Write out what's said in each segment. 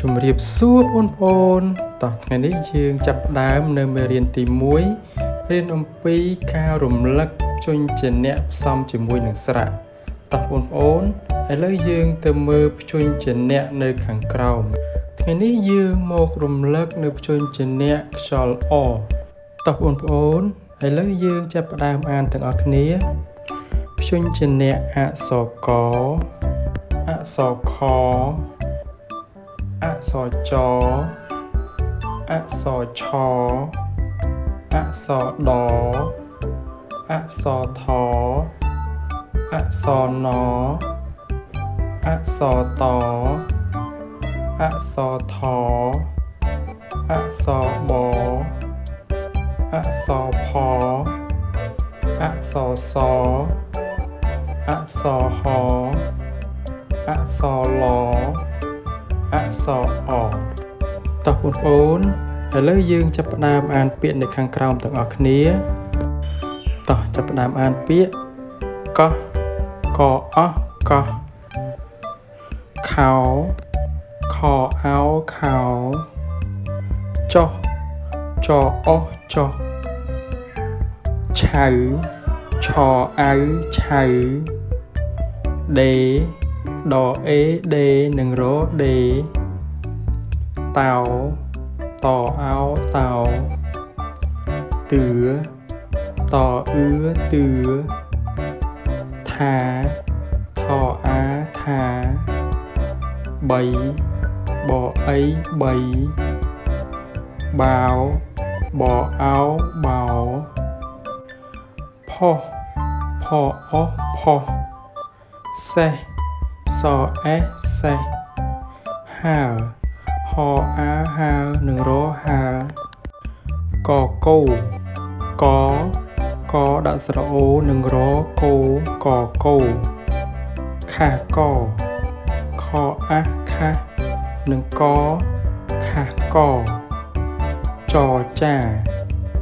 ជំរាបសួរបងប្អូនតោះថ្ងៃនេះយើងចាប់ផ្ដើមនៅមេរៀនទី1រៀនអំពីការរំលឹកជញ្ជាក់ផ្សំជាមួយនឹងស្រៈតោះបងប្អូនឥឡូវយើងទៅមើលព្យញ្ជនៈនៅខាងក្រោមថ្ងៃនេះយើងមករំលឹកនៅព្យញ្ជនៈខ្យល់អតោះបងប្អូនឥឡូវយើងចាប់ផ្ដើមអានទាំងអស់គ្នាព្យញ្ជនៈអក្សរកអក្សរខអក្សរចអក្សរឆអក្សរដអក្សរថអក្សរណអក្សរតអក្សរថអក្សរបអក្សរផអក្សរសអក្សរហអក្សរឡអក្សរអតោះបងប្អូនឥឡូវយើងចាប់ផ្ដើមអានពាក្យនៅខាងក្រោមទាំងអស់គ្នាតោះចាប់ផ្ដើមអានពាក្យកោះកអស់កោះខោខអោខោចុះចអស់ចុះឆៅឆអៅឆៅដេដអេដេនឹងរដេតោតអោតោទឿតអឿទឿថាថអាថាបីបអីបីបាវបអោបោផុសផអស់ផុសសេះសអេសេះហើហអាហើនឹងរហើកកោកកដាក់ស្រៈអូនឹងរកោកកោខាកខអាខានឹងកខាកចចា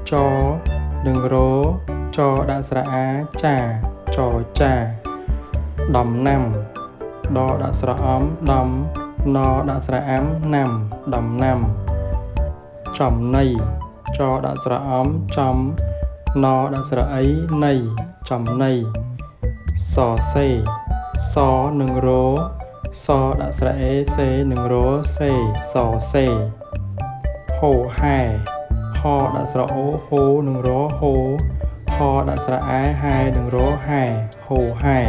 ចនឹងរចដាក់ស្រៈអាចាចចាដំណាំដដាក់ស្រៈអំដំណដាក់ស្រៈអាំណាំដំណាំចំណីចដាក់ស្រៈអំចំណដាក់ស្រៈអីនៃចំណីសសេសនឹងរសដាក់ស្រៈអេសេនឹងរសេសសេហោហែហដាក់ស្រៈអូហូនឹងរហូហដាក់ស្រៈអែហែនឹងរហែហោហែ